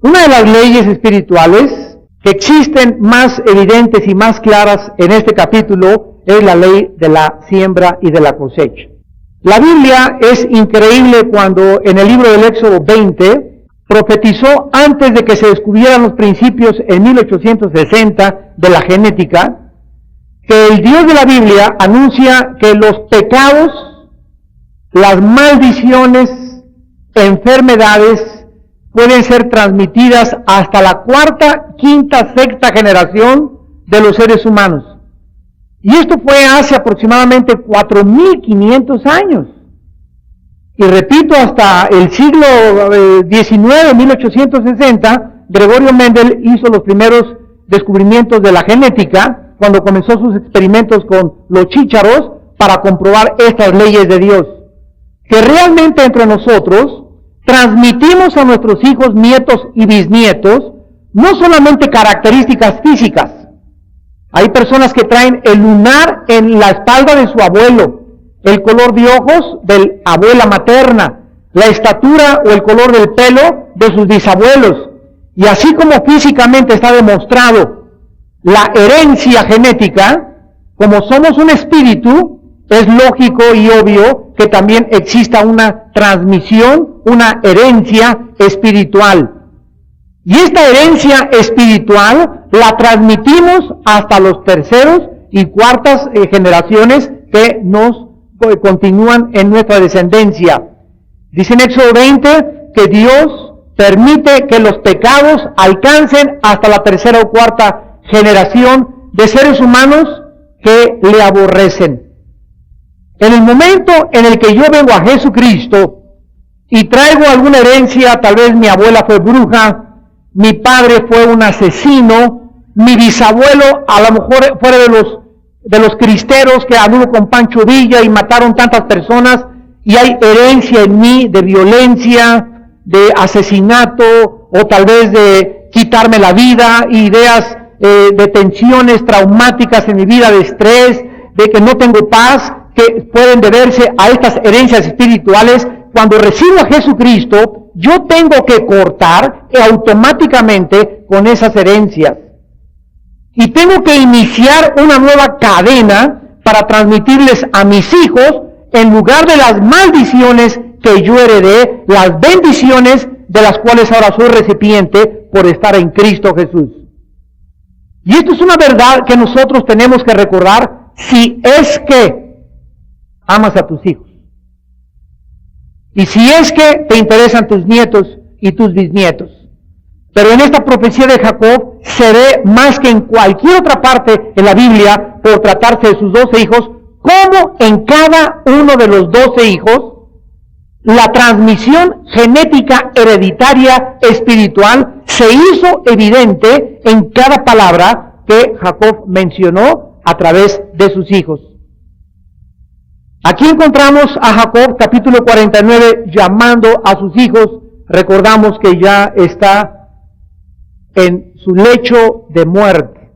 Una de las leyes espirituales que existen más evidentes y más claras en este capítulo es la ley de la siembra y de la cosecha. La Biblia es increíble cuando en el libro del Éxodo 20 profetizó antes de que se descubrieran los principios en 1860 de la genética, que el Dios de la Biblia anuncia que los pecados, las maldiciones, enfermedades, pueden ser transmitidas hasta la cuarta, quinta, sexta generación de los seres humanos. Y esto fue hace aproximadamente 4.500 años. Y repito, hasta el siglo XIX, 1860, Gregorio Mendel hizo los primeros descubrimientos de la genética, cuando comenzó sus experimentos con los chícharos para comprobar estas leyes de Dios. Que realmente entre nosotros transmitimos a nuestros hijos, nietos y bisnietos no solamente características físicas. Hay personas que traen el lunar en la espalda de su abuelo, el color de ojos de la abuela materna, la estatura o el color del pelo de sus bisabuelos. Y así como físicamente está demostrado la herencia genética, como somos un espíritu, es lógico y obvio que también exista una transmisión, una herencia espiritual. Y esta herencia espiritual la transmitimos hasta los terceros y cuartas generaciones que nos continúan en nuestra descendencia. Dice en Éxodo 20 que Dios permite que los pecados alcancen hasta la tercera o cuarta generación de seres humanos que le aborrecen. En el momento en el que yo vengo a Jesucristo y traigo alguna herencia, tal vez mi abuela fue bruja, mi padre fue un asesino, mi bisabuelo a lo mejor fuera de los cristeros que anduvo con Pancho Villa y mataron tantas personas, y hay herencia en mí de violencia, de asesinato, o tal vez de quitarme la vida, ideas de tensiones traumáticas en mi vida, de estrés, de que no tengo paz, que pueden deberse a estas herencias espirituales. Cuando recibo a Jesucristo, yo tengo que cortar automáticamente con esas herencias. Y tengo que iniciar una nueva cadena para transmitirles a mis hijos, en lugar de las maldiciones que yo heredé, las bendiciones de las cuales ahora soy recipiente por estar en Cristo Jesús. Y esto es una verdad que nosotros tenemos que recordar si es que amas a tus hijos. Y si es que te interesan tus nietos y tus bisnietos. Pero en esta profecía de Jacob se ve más que en cualquier otra parte en la Biblia, por tratarse de sus 12 hijos, cómo en cada uno de los 12 hijos la transmisión genética hereditaria espiritual se hizo evidente en cada palabra que Jacob mencionó a través de sus hijos. Aquí encontramos a Jacob, capítulo 49, llamando a sus hijos. Recordamos que ya está en su lecho de muerte.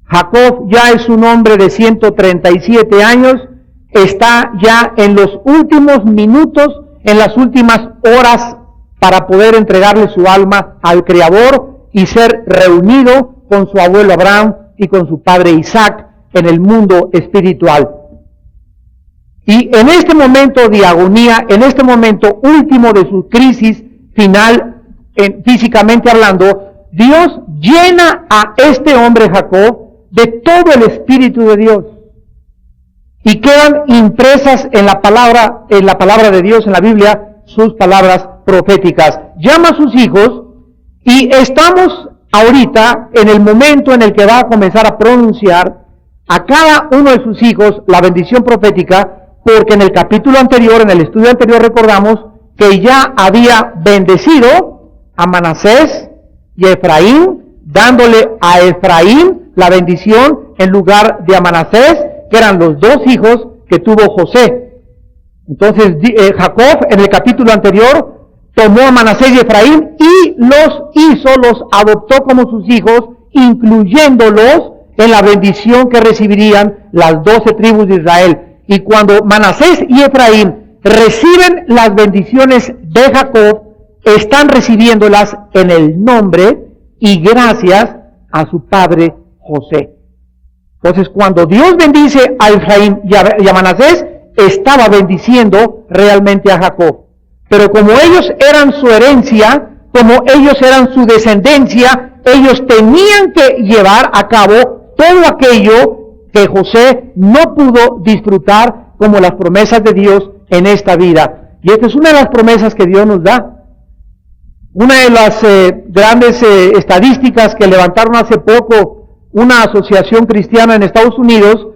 Jacob ya es un hombre de 137 años, está ya en los últimos minutos, en las últimas horas, para poder entregarle su alma al Creador y ser reunido con su abuelo Abraham y con su padre Isaac en el mundo espiritual. Y en este momento de agonía, en este momento último de su crisis final, físicamente hablando, Dios llena a este hombre Jacob de todo el Espíritu de Dios. Y quedan impresas en la palabra de Dios, en la Biblia, sus palabras proféticas. Llama a sus hijos y estamos ahorita en el momento en el que va a comenzar a pronunciar a cada uno de sus hijos la bendición profética, porque en el capítulo anterior, en el estudio anterior, recordamos que ya había bendecido a Manasés, y a Efraín, dándole a Efraín la bendición en lugar de a Manasés, que eran los dos hijos que tuvo José. Entonces Jacob en el capítulo anterior tomó a Manasés y Efraín y los adoptó como sus hijos, incluyéndolos en la bendición que recibirían las 12 tribus de Israel. Y cuando Manasés y Efraín reciben las bendiciones de Jacob, están recibiéndolas en el nombre y gracias a su padre José. Entonces, cuando Dios bendice a Efraín y a Manasés, estaba bendiciendo realmente a Jacob. Pero como ellos eran su herencia, como ellos eran su descendencia, ellos tenían que llevar a cabo todo aquello que José no pudo disfrutar como las promesas de Dios en esta vida. Y esta es una de las promesas que Dios nos da. Una de las grandes estadísticas que levantaron hace poco una asociación cristiana en Estados Unidos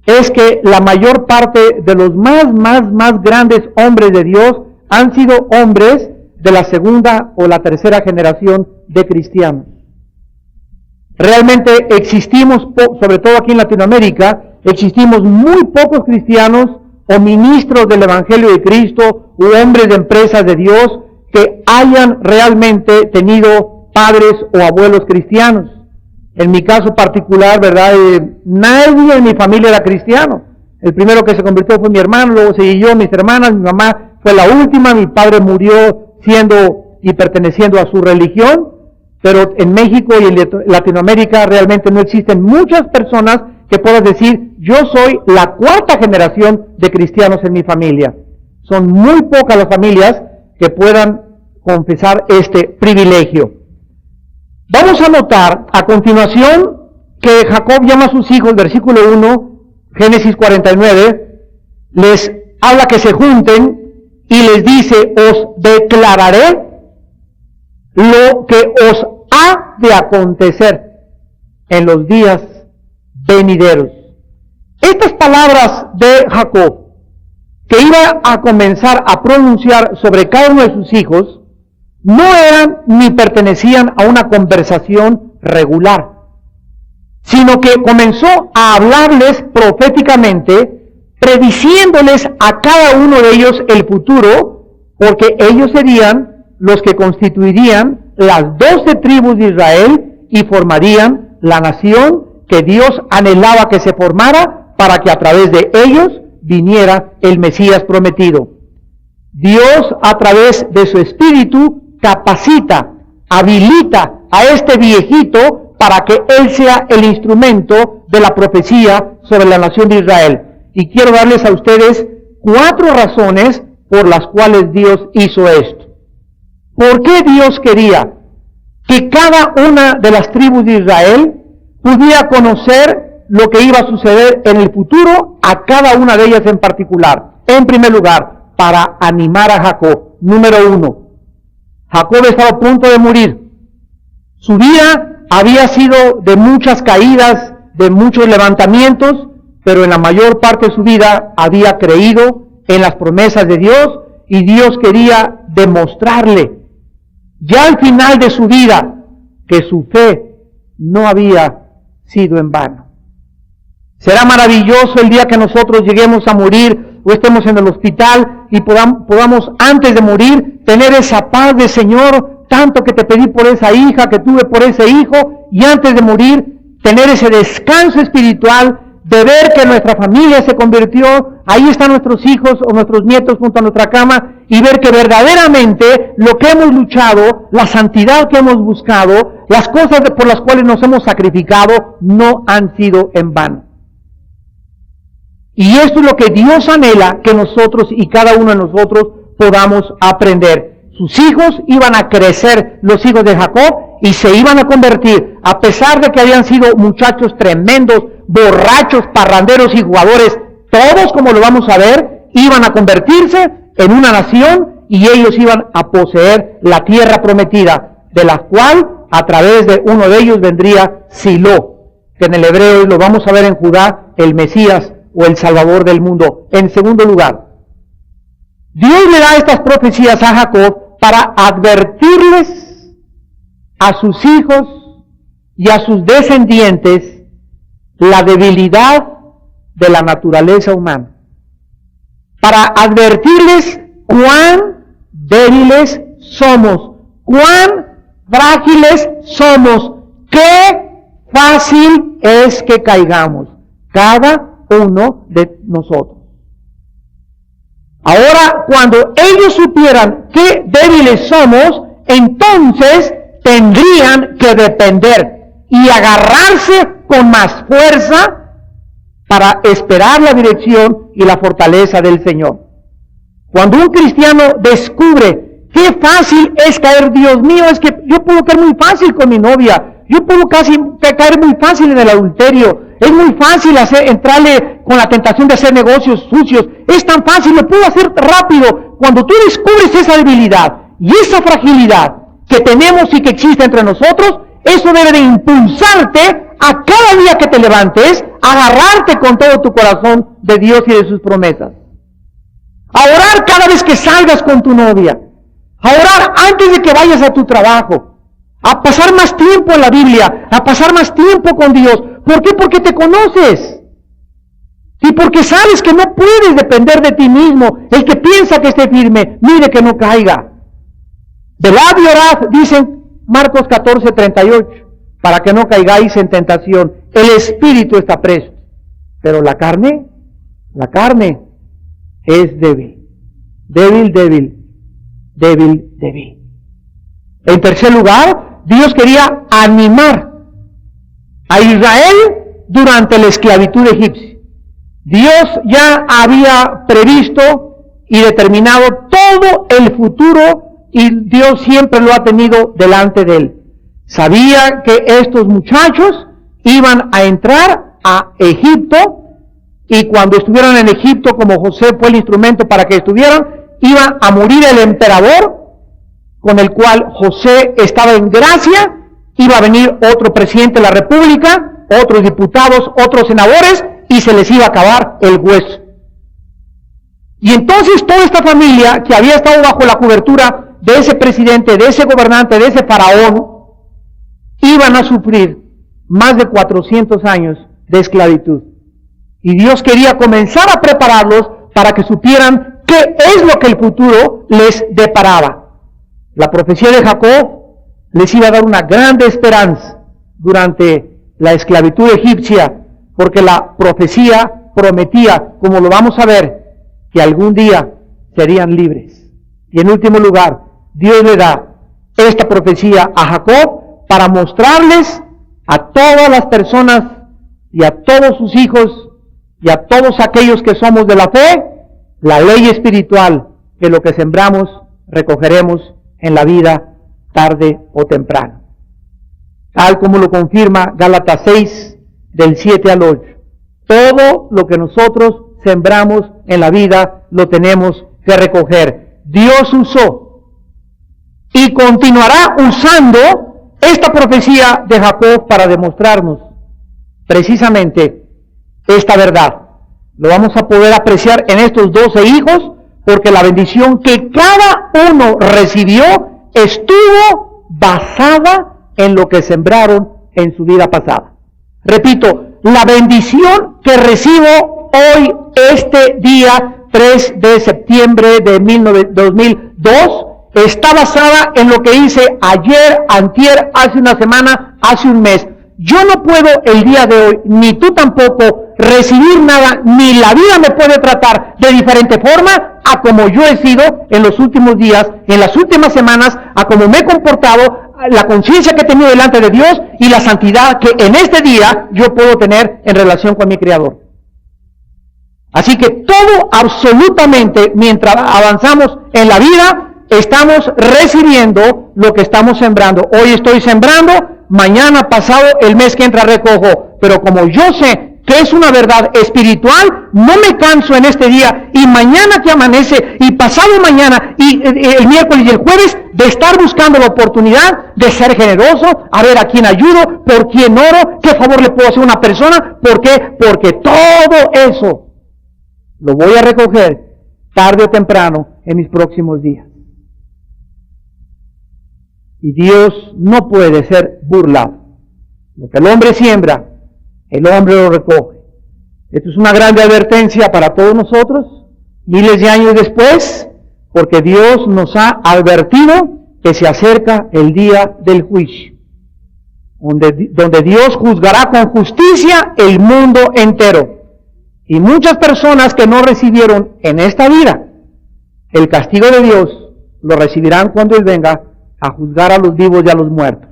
es que la mayor parte de los más grandes hombres de Dios han sido hombres de la segunda o la tercera generación de cristianos. Realmente existimos, sobre todo aquí en Latinoamérica, existimos muy pocos cristianos o ministros del Evangelio de Cristo u hombres de empresas de Dios que hayan realmente tenido padres o abuelos cristianos. En mi caso particular, ¿verdad? Nadie en mi familia era cristiano. El primero que se convirtió fue mi hermano, luego seguí yo, mis hermanas, mi mamá fue la última, mi padre murió siendo y perteneciendo a su religión, pero en México y en Latinoamérica realmente no existen muchas personas que puedan decir, yo soy la cuarta generación de cristianos en mi familia. Son muy pocas las familias que puedan confesar este privilegio. Vamos a notar a continuación que Jacob llama a sus hijos, versículo 1, Génesis 49, les habla que se junten y les dice, os declararé lo que os ha de acontecer en los días venideros. Estas palabras de Jacob, que iba a comenzar a pronunciar sobre cada uno de sus hijos, no eran ni pertenecían a una conversación regular, sino que comenzó a hablarles proféticamente, prediciéndoles a cada uno de ellos el futuro, porque ellos serían los que constituirían las 12 tribus de Israel y formarían la nación que Dios anhelaba que se formara para que a través de ellos viniera el Mesías prometido. Dios, a través de su Espíritu, capacita, habilita a este viejito para que él sea el instrumento de la profecía sobre la nación de Israel. Y quiero darles a ustedes 4 razones por las cuales Dios hizo esto. ¿Por qué Dios quería que cada una de las tribus de Israel pudiera conocer lo que iba a suceder en el futuro a cada una de ellas en particular? En primer lugar, para animar a Jacob. Número 1. Jacob estaba a punto de morir. Su vida había sido de muchas caídas, de muchos levantamientos, pero en la mayor parte de su vida había creído en las promesas de Dios y Dios quería demostrarle, ya al final de su vida, que su fe no había sido en vano. Será maravilloso el día que nosotros lleguemos a morir o estemos en el hospital y podamos antes de morir tener esa paz de Señor, tanto que te pedí por esa hija, que tuve por ese hijo, y antes de morir tener ese descanso espiritual de ver que nuestra familia se convirtió, ahí están nuestros hijos o nuestros nietos junto a nuestra cama, y ver que verdaderamente lo que hemos luchado, la santidad que hemos buscado, las cosas por las cuales nos hemos sacrificado, no han sido en vano. Y esto es lo que Dios anhela que nosotros y cada uno de nosotros podamos aprender. Sus hijos iban a crecer, los hijos de Jacob, y se iban a convertir, a pesar de que habían sido muchachos tremendos, borrachos, parranderos y jugadores, todos, como lo vamos a ver, iban a convertirse en una nación y ellos iban a poseer la tierra prometida, de la cual a través de uno de ellos vendría Silo, que en el hebreo lo vamos a ver en Judá, el Mesías o el Salvador del mundo. En segundo lugar, Dios le da estas profecías a Jacob para advertirles a sus hijos y a sus descendientes la debilidad de la naturaleza humana, para advertirles cuán débiles somos, cuán frágiles somos, qué fácil es que caigamos, cada uno de nosotros. Ahora, cuando ellos supieran qué débiles somos, entonces tendrían que depender y agarrarse con más fuerza para esperar la dirección y la fortaleza del Señor. Cuando un cristiano descubre qué fácil es caer, Dios mío, es que yo puedo caer muy fácil con mi novia, yo puedo caer muy fácil en el adulterio, es muy fácil entrarle con la tentación de hacer negocios sucios, es tan fácil, lo puedo hacer rápido. Cuando tú descubres esa debilidad y esa fragilidad que tenemos y que existe entre nosotros, eso debe de impulsarte a cada día que te levantes, agarrarte con todo tu corazón de Dios y de sus promesas. A orar cada vez que salgas con tu novia. A orar antes de que vayas a tu trabajo. A pasar más tiempo en la Biblia. A pasar más tiempo con Dios. ¿Por qué? Porque te conoces. Y porque sabes que no puedes depender de ti mismo. El que piensa que esté firme, mire que no caiga. Velad y orad, dicen Marcos 14:38, para que no caigáis en tentación. El espíritu está presto, pero la carne es débil. Débil. En tercer lugar, Dios quería animar a Israel durante la esclavitud egipcia. Dios ya había previsto y determinado todo el futuro y Dios siempre lo ha tenido delante de él. Sabía que estos muchachos iban a entrar a Egipto y cuando estuvieran en Egipto, como José fue el instrumento para que estuvieran, iba a morir el emperador con el cual José estaba en gracia, iba a venir otro presidente de la república, otros diputados, otros senadores, y se les iba a acabar el hueso. Y entonces toda esta familia que había estado bajo la cobertura de ese presidente, de ese gobernante, de ese faraón, iban a sufrir más de 400 años de esclavitud. Y Dios quería comenzar a prepararlos para que supieran qué es lo que el futuro les deparaba. La profecía de Jacob les iba a dar una grande esperanza durante la esclavitud egipcia, porque la profecía prometía, como lo vamos a ver, que algún día serían libres. Y en último lugar, Dios le da esta profecía a Jacob para mostrarles a todas las personas y a todos sus hijos y a todos aquellos que somos de la fe, la ley espiritual, que lo que sembramos, recogeremos en la vida, tarde o temprano. Tal como lo confirma Gálatas 6, del 7 al 8. Todo lo que nosotros sembramos en la vida, lo tenemos que recoger. Dios usó y continuará usando esta profecía de Jacob para demostrarnos precisamente esta verdad. Lo vamos a poder apreciar en estos 12 hijos, porque la bendición que cada uno recibió estuvo basada en lo que sembraron en su vida pasada. Repito, la bendición que recibo hoy, este día 3 de septiembre de 2002, está basada en lo que hice ayer, antier, hace una semana, hace un mes. Yo no puedo el día de hoy, ni tú tampoco, recibir nada, ni la vida me puede tratar de diferente forma a como yo he sido en los últimos días, en las últimas semanas, a como me he comportado, la conciencia que he tenido delante de Dios y la santidad que en este día yo puedo tener en relación con mi Creador. Así que todo, absolutamente, mientras avanzamos en la vida, estamos recibiendo lo que estamos sembrando. Hoy estoy sembrando, mañana, pasado, el mes que entra recojo. Pero como yo sé que es una verdad espiritual, no me canso en este día y mañana que amanece y pasado mañana y el miércoles y el jueves de estar buscando la oportunidad de ser generoso, a ver a quién ayudo, por quién oro, qué favor le puedo hacer a una persona. ¿Por qué? Porque todo eso lo voy a recoger tarde o temprano en mis próximos días. y Dios no puede ser burlado. Lo que el hombre siembra, el hombre lo recoge. Esto es una grande advertencia para todos nosotros, miles de años después, porque Dios nos ha advertido que se acerca el día del juicio, donde Dios juzgará con justicia el mundo entero. Y muchas personas que no recibieron en esta vida el castigo de Dios, lo recibirán cuando Él venga a juzgar a los vivos y a los muertos.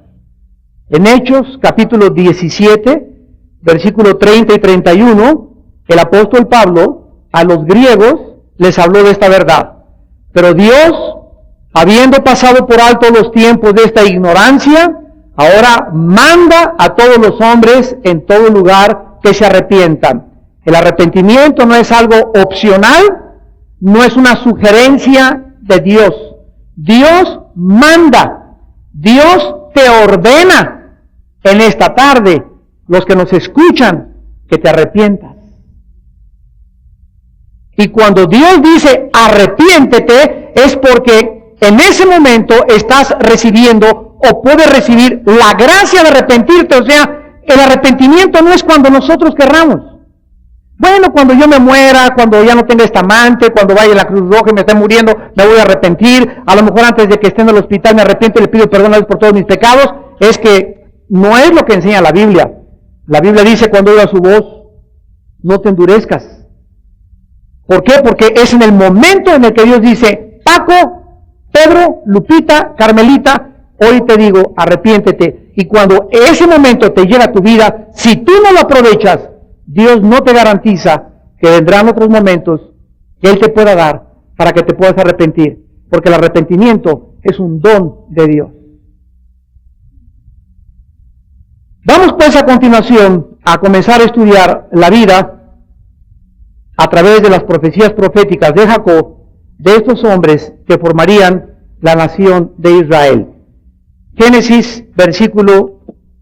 En Hechos, capítulo 17, versículo 30 y 31, el apóstol Pablo a los griegos les habló de esta verdad. Pero Dios, habiendo pasado por alto los tiempos de esta ignorancia, ahora manda a todos los hombres en todo lugar que se arrepientan. El arrepentimiento no es algo opcional, no es una sugerencia de Dios. Dios manda, Dios te ordena en esta tarde, los que nos escuchan, que te arrepientas. Y cuando Dios dice arrepiéntete, es porque en ese momento estás recibiendo o puedes recibir la gracia de arrepentirte. O sea, el arrepentimiento no es cuando nosotros querramos. Bueno, cuando yo me muera, cuando ya no tenga esta amante, cuando vaya a la Cruz Roja y me esté muriendo, me voy a arrepentir. A lo mejor antes de que esté en el hospital me arrepiento y le pido perdón a Dios por todos mis pecados. Es que no es lo que enseña la Biblia. La Biblia dice, cuando oigas su voz, no te endurezcas. ¿Por qué? Porque es en el momento en el que Dios dice, Paco, Pedro, Lupita, Carmelita, hoy te digo, arrepiéntete. Y cuando ese momento te llega a tu vida, si tú no lo aprovechas, Dios no te garantiza que vendrán otros momentos que Él te pueda dar para que te puedas arrepentir. Porque el arrepentimiento es un don de Dios. Vamos pues a continuación a comenzar a estudiar la vida a través de las profecías proféticas de Jacob, de estos hombres que formarían la nación de Israel. Génesis, versículo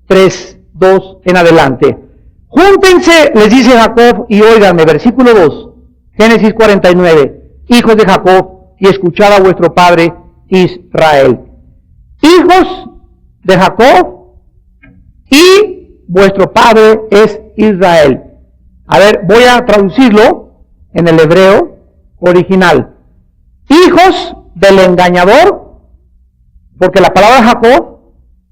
3, 2 en adelante. Júntense, les dice Jacob, y óiganme, versículo 2, Génesis 49, hijos de Jacob, y escuchad a vuestro padre Israel. Hijos de Jacob, y vuestro padre es Israel. A ver, voy a traducirlo en el hebreo original. Hijos del engañador, porque la palabra Jacob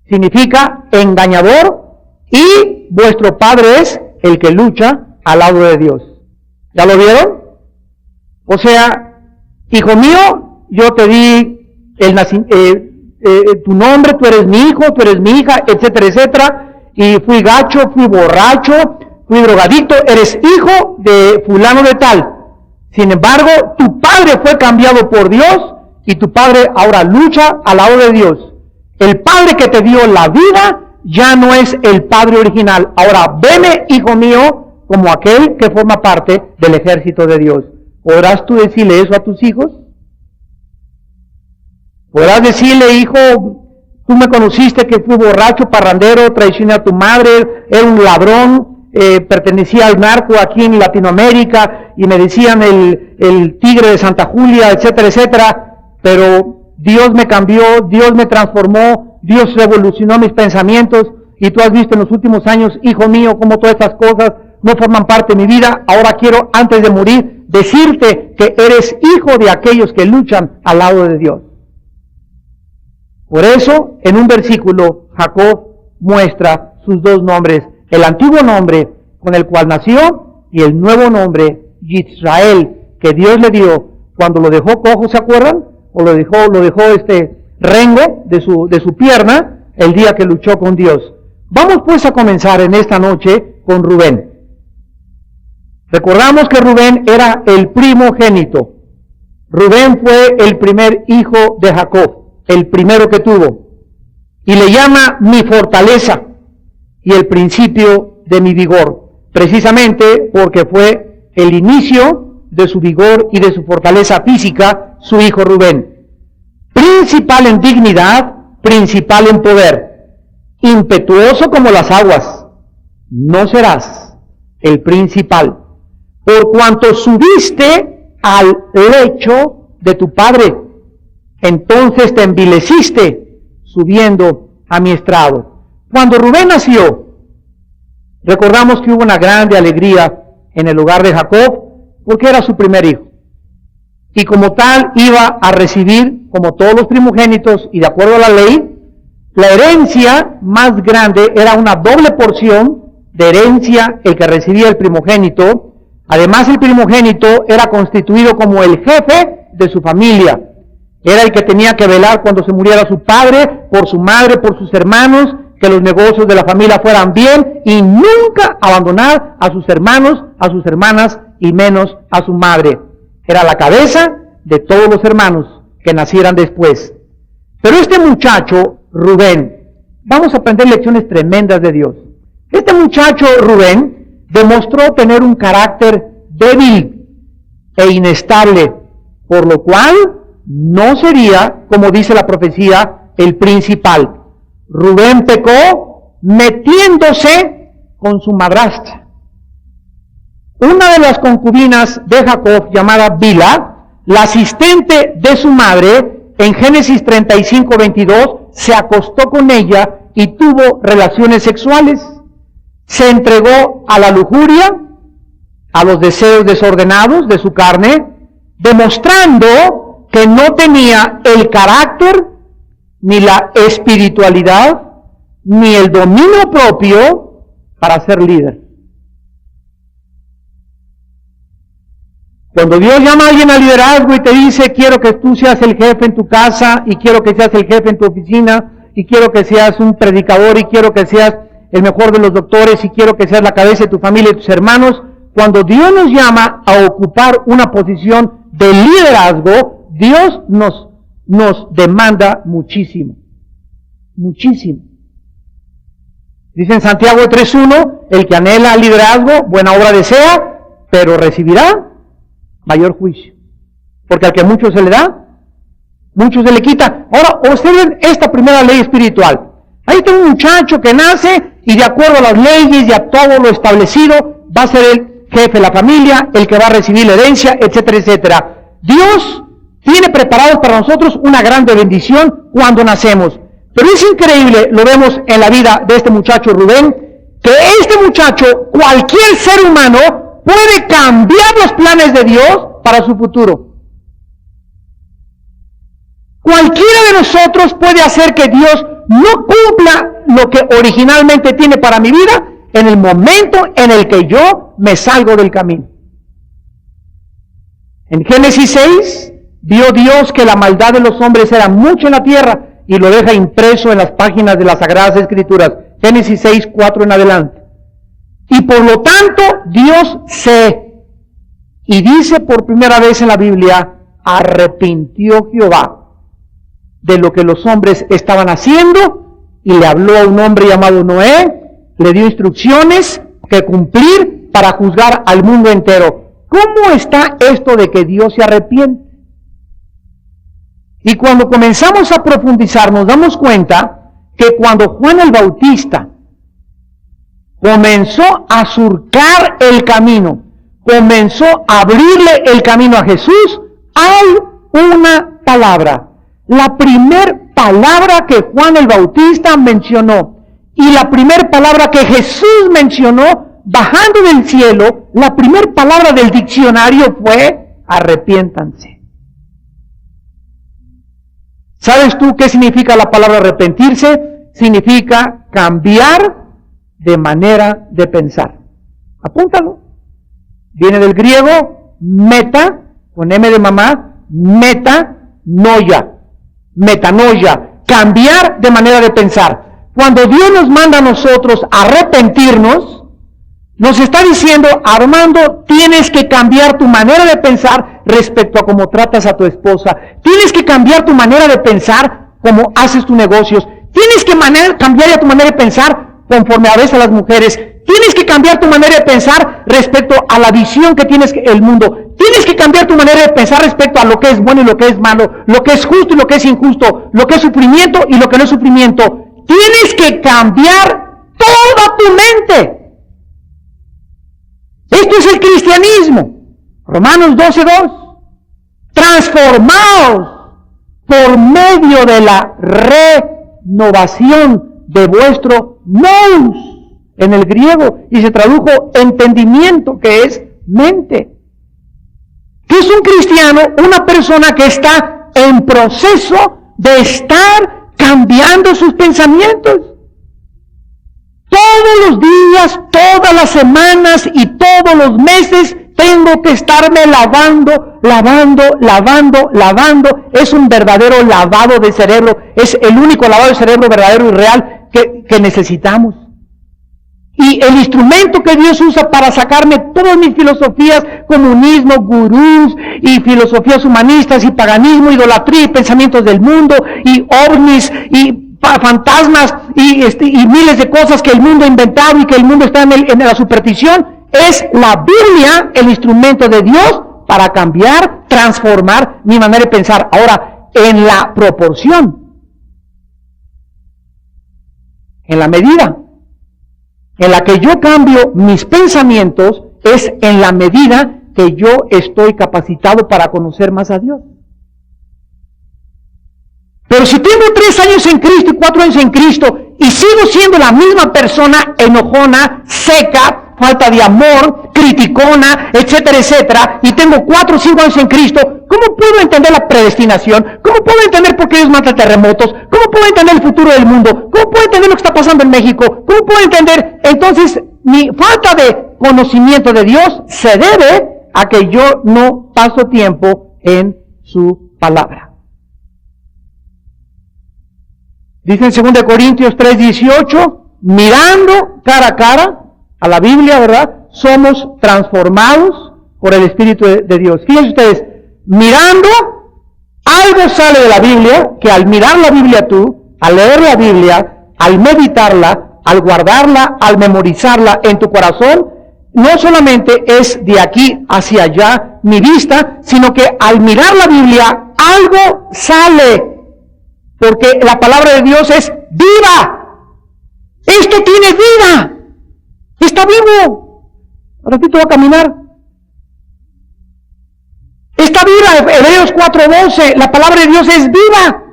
significa engañador, y vuestro padre es el que lucha al lado de Dios. ¿Ya lo vieron? O sea, hijo mío, yo te di tu nombre, tú eres mi hijo, tú eres mi hija, etcétera, etcétera, y fui gacho, fui borracho, fui drogadicto, eres hijo de fulano de tal. Sin embargo, tu padre fue cambiado por Dios y tu padre ahora lucha al lado de Dios. El padre que te dio la vida ya no es el padre original. Ahora, veme, hijo mío, como aquel que forma parte del ejército de Dios. ¿Podrás tú decirle eso a tus hijos? ¿Podrás decirle, hijo, tú me conociste que fui borracho, parrandero, traicioné a tu madre, era un ladrón, pertenecía al narco aquí en Latinoamérica y me decían el tigre de Santa Julia, etcétera, etcétera, pero Dios me cambió, Dios me transformó, Dios revolucionó mis pensamientos y tú has visto en los últimos años, hijo mío, cómo todas estas cosas no forman parte de mi vida? Ahora quiero, antes de morir, decirte que eres hijo de aquellos que luchan al lado de Dios. Por eso, en un versículo, Jacob muestra sus dos nombres, el antiguo nombre con el cual nació y el nuevo nombre, Israel, que Dios le dio cuando lo dejó cojo, ¿se acuerdan? O lo dejó rengo de su pierna el día que luchó con Dios. Vamos pues a comenzar en esta noche con Rubén. Recordamos que Rubén era el primogénito. Rubén fue el primer hijo de Jacob, el primero que tuvo. Y le llama mi fortaleza y el principio de mi vigor, precisamente porque fue el inicio de su vigor y de su fortaleza física, su hijo Rubén. Principal en dignidad, principal en poder, impetuoso como las aguas, no serás el principal, por cuanto subiste al lecho de tu padre, entonces te envileciste subiendo a mi estrado. Cuando Rubén nació, recordamos que hubo una grande alegría en el hogar de Jacob, porque era su primer hijo. Y como tal iba a recibir, como todos los primogénitos, y de acuerdo a la ley, la herencia más grande era una doble porción de herencia el que recibía el primogénito. Además, el primogénito era constituido como el jefe de su familia. Era el que tenía que velar cuando se muriera su padre, por su madre, por sus hermanos, que los negocios de la familia fueran bien, y nunca abandonar a sus hermanos, a sus hermanas, y menos a su madre. Era la cabeza de todos los hermanos que nacieran después. Pero este muchacho, Rubén, vamos a aprender lecciones tremendas de Dios. Este muchacho, Rubén, demostró tener un carácter débil e inestable, por lo cual no sería, como dice la profecía, el principal. Rubén pecó metiéndose con su madrastra. Una de las concubinas de Jacob, llamada Bila, la asistente de su madre, en Génesis 35:22, se acostó con ella y tuvo relaciones sexuales. Se entregó a la lujuria, a los deseos desordenados de su carne, demostrando que no tenía el carácter, ni la espiritualidad, ni el dominio propio para ser líder. Cuando Dios llama a alguien al liderazgo y te dice, quiero que tú seas el jefe en tu casa, y quiero que seas el jefe en tu oficina, y quiero que seas un predicador, y quiero que seas el mejor de los doctores, y quiero que seas la cabeza de tu familia y tus hermanos, cuando Dios nos llama a ocupar una posición de liderazgo, Dios nos demanda muchísimo, muchísimo. Dice en Santiago 3:1, el que anhela el liderazgo, buena obra desea, pero recibirá mayor juicio. Porque al que mucho se le da, mucho se le quita. Ahora, observen esta primera ley espiritual. Ahí está un muchacho que nace y de acuerdo a las leyes y a todo lo establecido, va a ser el jefe de la familia, el que va a recibir la herencia, etcétera, etcétera. Dios tiene preparado para nosotros una grande bendición cuando nacemos. Pero es increíble, lo vemos en la vida de este muchacho Rubén, que este muchacho, cualquier ser humano, puede cambiar los planes de Dios para su futuro. Cualquiera de nosotros puede hacer que Dios no cumpla lo que originalmente tiene para mi vida en el momento en el que yo me salgo del camino. En Génesis 6, vio Dios que la maldad de los hombres era mucho en la tierra y lo deja impreso en las páginas de las Sagradas Escrituras. Génesis 6, 4 en adelante. Y por lo tanto, Dios y dice por primera vez en la Biblia, arrepintió Jehová de lo que los hombres estaban haciendo y le habló a un hombre llamado Noé, le dio instrucciones que cumplir para juzgar al mundo entero. ¿Cómo está esto de que Dios se arrepiente? Y cuando comenzamos a profundizar nos damos cuenta que cuando Juan el Bautista comenzó a surcar el camino, comenzó a abrirle el camino a Jesús, hay una palabra, la primer palabra que Juan el Bautista mencionó, y la primer palabra que Jesús mencionó, bajando del cielo, la primer palabra del diccionario fue, arrepiéntanse. ¿Sabes tú qué significa la palabra arrepentirse? Significa cambiar de manera de pensar. Apúntalo. Viene del griego meta, con M de mamá, metanoia, cambiar de manera de pensar. Cuando Dios nos manda a nosotros arrepentirnos, nos está diciendo, Armando, tienes que cambiar tu manera de pensar respecto a cómo tratas a tu esposa. Tienes que cambiar tu manera de pensar cómo haces tus negocios. Tienes que cambiar tu manera de pensar conforme a veces a las mujeres. Tienes que cambiar tu manera de pensar respecto a la visión que tienes del mundo. Tienes que cambiar tu manera de pensar respecto a lo que es bueno y lo que es malo, lo que es justo y lo que es injusto, lo que es sufrimiento y lo que no es sufrimiento. Tienes que cambiar toda tu mente. Esto es el cristianismo. Romanos 12:2. Transformaos por medio de la renovación de vuestro nous en el griego, y se tradujo entendimiento, que es mente. ¿Qué es un cristiano? Una persona que está en proceso de estar cambiando sus pensamientos. Todos los días, todas las semanas y todos los meses tengo que estarme lavando. Es un verdadero lavado de cerebro. Es el único lavado de cerebro verdadero y real que necesitamos. Y el instrumento que Dios usa para sacarme todas mis filosofías, comunismo, gurús, y filosofías humanistas, y paganismo, idolatría, y pensamientos del mundo, y ovnis, y fantasmas, y miles de cosas que el mundo ha inventado y que el mundo está en la superstición, es la Biblia el instrumento de Dios para cambiar, transformar mi manera de pensar. Ahora, en la proporción, en la medida en la que yo cambio mis pensamientos, es en la medida que yo estoy capacitado para conocer más a Dios. Pero si tengo 3 años en Cristo y 4 años en Cristo, y sigo siendo la misma persona enojona, seca, falta de amor, criticona, etcétera, etcétera, y tengo 4 o 5 años en Cristo, ¿cómo puedo entender la predestinación? ¿Cómo puedo entender por qué Dios mata terremotos? ¿Cómo puedo entender el futuro del mundo? ¿Cómo puedo entender lo que está pasando en México? ¿Cómo puedo entender? Entonces, mi falta de conocimiento de Dios se debe a que yo no paso tiempo en su palabra. Dice en 2 Corintios 3:18, mirando cara a cara a la Biblia, ¿verdad? Somos transformados por el Espíritu de Dios. Fíjense ustedes, mirando, algo sale de la Biblia, que al mirar la Biblia tú, al leer la Biblia, al meditarla, al guardarla, al memorizarla en tu corazón, no solamente es de aquí hacia allá mi vista, sino que al mirar la Biblia, algo sale. Porque la palabra de Dios es viva. Esto tiene vida. Está vivo. Ahora sí te va a caminar. Está viva. Hebreos 4:12. La palabra de Dios es viva.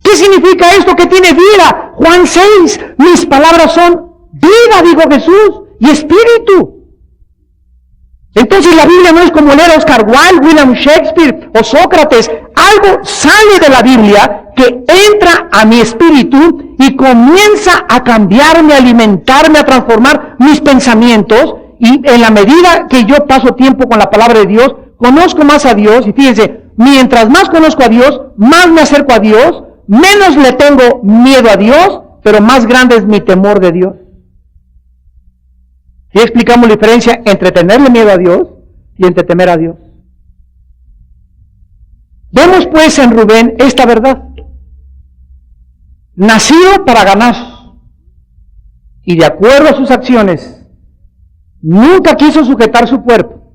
¿Qué significa esto? Que tiene vida. Juan 6. Mis palabras son vida, dijo Jesús, y espíritu. Entonces la Biblia no es como leer a Oscar Wilde, William Shakespeare o Sócrates. Algo sale de la Biblia que entra a mi espíritu y comienza a cambiarme, a alimentarme, a transformar mis pensamientos. Y en la medida que yo paso tiempo con la palabra de Dios, conozco más a Dios. Y fíjense, mientras más conozco a Dios, más me acerco a Dios, menos le tengo miedo a Dios, pero más grande es mi temor de Dios. Y explicamos la diferencia entre tenerle miedo a Dios y entre temer a Dios. Vemos pues en Rubén esta verdad. Nacido para ganar, y de acuerdo a sus acciones, nunca quiso sujetar su cuerpo,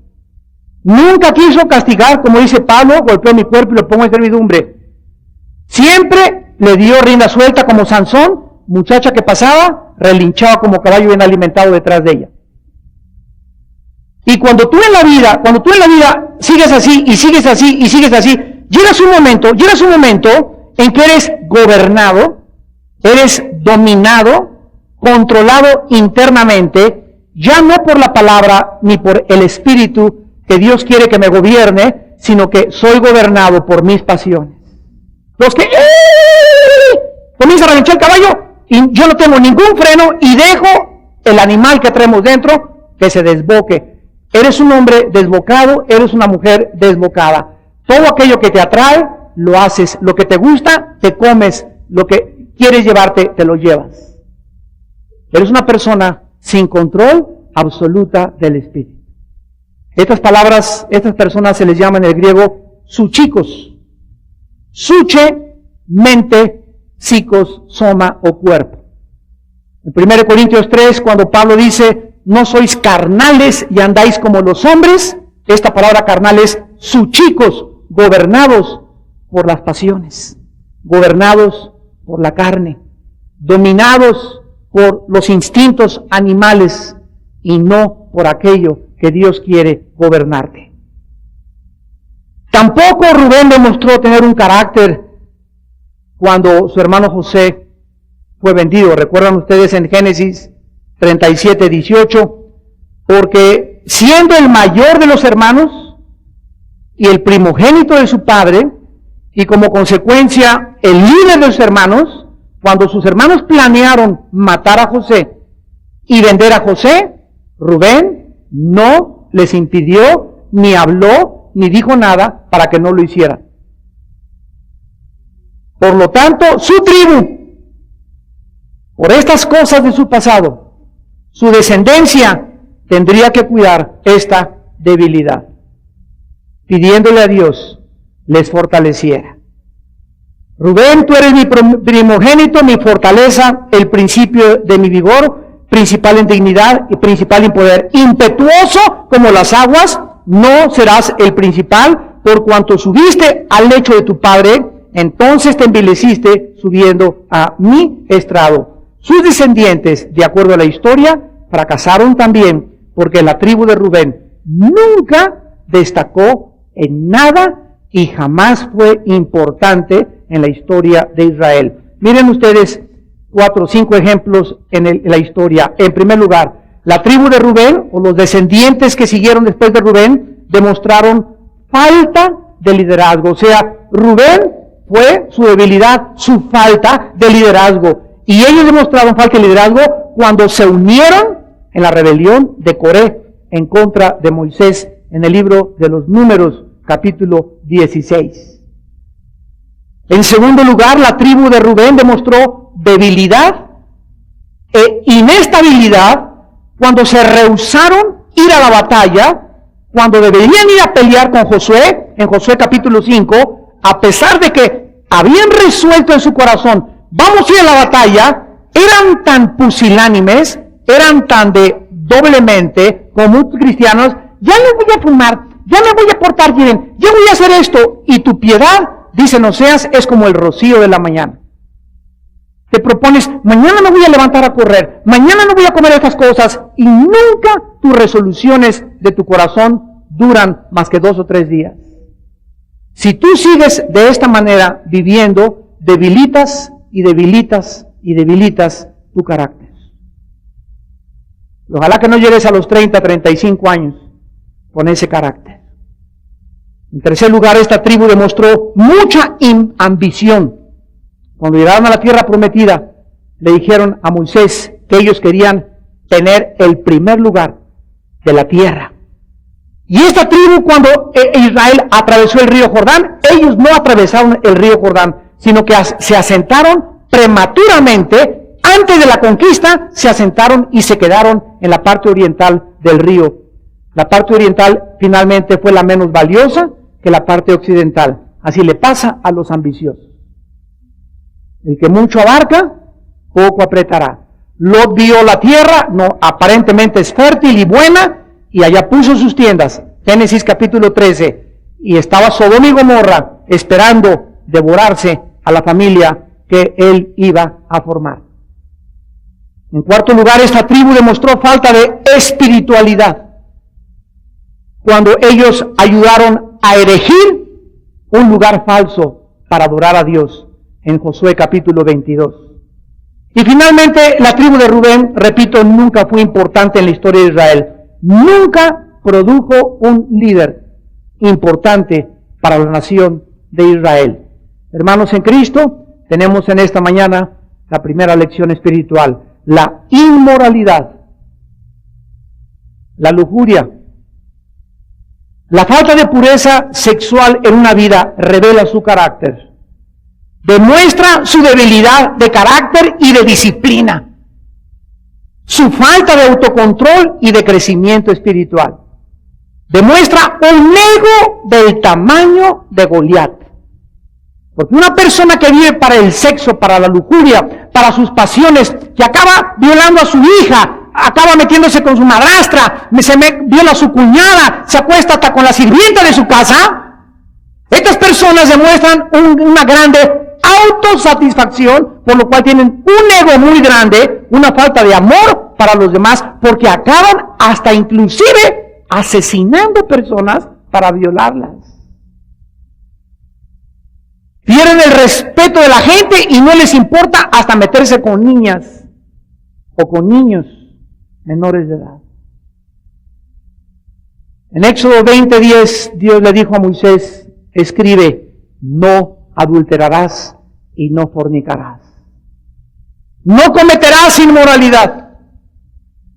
nunca quiso castigar, como dice Pablo, golpeó mi cuerpo y lo pongo en servidumbre. Siempre le dio rienda suelta como Sansón, muchacha que pasaba, relinchaba como caballo bien alimentado detrás de ella. Y cuando tú en la vida sigues así, y sigues así, y sigues así, llegas un momento en que eres gobernado, eres dominado, controlado internamente, ya no por la palabra ni por el Espíritu que Dios quiere que me gobierne, sino que soy gobernado por mis pasiones. Los que comienza a relinchar el caballo y yo no tengo ningún freno y dejo el animal que traemos dentro que se desboque. Eres un hombre desbocado, eres una mujer desbocada. Todo aquello que te atrae, lo haces. Lo que te gusta, te comes. Lo que quieres llevarte, te lo llevas. Eres una persona sin control absoluta del espíritu. Estas personas se les llama en el griego suchicos. Suche, mente, psicos, soma o cuerpo. En 1 Corintios 3, cuando Pablo dice, no sois carnales y andáis como los hombres, esta palabra carnal es suchicos, gobernados por las pasiones, gobernados por la carne, dominados por los instintos animales y no por aquello que Dios quiere gobernarte. Tampoco Rubén demostró tener un carácter cuando su hermano José fue vendido. Recuerdan ustedes en Génesis 37:18, porque siendo el mayor de los hermanos y el primogénito de su padre, y como consecuencia el líder de sus hermanos, cuando sus hermanos planearon matar a José y vender a José, Rubén no les impidió, ni habló, ni dijo nada para que no lo hicieran. Por lo tanto, su tribu, por estas cosas de su pasado, su descendencia tendría que cuidar esta debilidad, pidiéndole a Dios les fortaleciera. Rubén, tú eres mi primogénito, mi fortaleza, el principio de mi vigor, principal en dignidad y principal en poder. Impetuoso como las aguas, no serás el principal, por cuanto subiste al lecho de tu padre, entonces te envileciste subiendo a mi estrado. Sus descendientes, de acuerdo a la historia, fracasaron también, porque la tribu de Rubén nunca destacó en nada y jamás fue importante en la historia de Israel. Miren ustedes 4 o 5 ejemplos en la historia. En primer lugar, la tribu de Rubén, o los descendientes que siguieron después de Rubén, demostraron falta de liderazgo. O sea, Rubén fue su debilidad, su falta de liderazgo. Y ellos demostraron falta de liderazgo cuando se unieron en la rebelión de Coré en contra de Moisés en el libro de los Números, capítulo 16. En segundo lugar, la tribu de Rubén demostró debilidad e inestabilidad cuando se rehusaron ir a la batalla, cuando deberían ir a pelear con Josué, en Josué capítulo 5, a pesar de que habían resuelto en su corazón, vamos a ir a la batalla, eran tan pusilánimes, eran tan de doblemente, como muchos cristianos, ya no voy a fumar, ya me voy a portar bien, ya voy a hacer esto, y tu piedad, dicen Oseas, es como el rocío de la mañana. Te propones, mañana me voy a levantar a correr, mañana no voy a comer estas cosas, y nunca tus resoluciones de tu corazón duran más que 2 o 3 días. Si tú sigues de esta manera viviendo, debilitas y debilitas y debilitas tu carácter. Ojalá que no llegues a los 30, 35 años con ese carácter. En tercer lugar, esta tribu demostró mucha ambición. Cuando llegaron a la tierra prometida, le dijeron a Moisés que ellos querían tener el primer lugar de la tierra. Y esta tribu, cuando Israel atravesó el río Jordán, ellos no atravesaron el río Jordán, sino que se asentaron prematuramente. Antes de la conquista, se asentaron y se quedaron en la parte oriental del río. La parte oriental finalmente fue la menos valiosa que la parte occidental. Así le pasa a los ambiciosos. El que mucho abarca, poco apretará. Lot vio la tierra, no, aparentemente es fértil y buena, y allá puso sus tiendas. Génesis capítulo 13. Y estaba Sodoma y Gomorra esperando devorarse a la familia que él iba a formar. En cuarto lugar, esta tribu demostró falta de espiritualidad cuando ellos ayudaron a erigir un lugar falso para adorar a Dios en Josué capítulo 22. Y finalmente, la tribu de Rubén, repito, nunca fue importante en la historia de Israel. Nunca produjo un líder importante para la nación de Israel. Hermanos en Cristo, tenemos en esta mañana la primera lección espiritual. La inmoralidad, la lujuria, la falta de pureza sexual en una vida revela su carácter. Demuestra su debilidad de carácter y de disciplina. Su falta de autocontrol y de crecimiento espiritual. Demuestra un ego del tamaño de Goliat. Porque una persona que vive para el sexo, para la lujuria, para sus pasiones, que acaba violando a su hija, acaba metiéndose con su madrastra, viola a su cuñada, se acuesta hasta con la sirvienta de su casa, estas personas demuestran una grande autosatisfacción, por lo cual tienen un ego muy grande, una falta de amor para los demás, porque acaban hasta inclusive asesinando personas para violarlas. Pierden el respeto de la gente y no les importa hasta meterse con niñas o con niños menores de edad. En Éxodo 20:10, Dios le dijo a Moisés, escribe, no adulterarás y no fornicarás. No cometerás inmoralidad.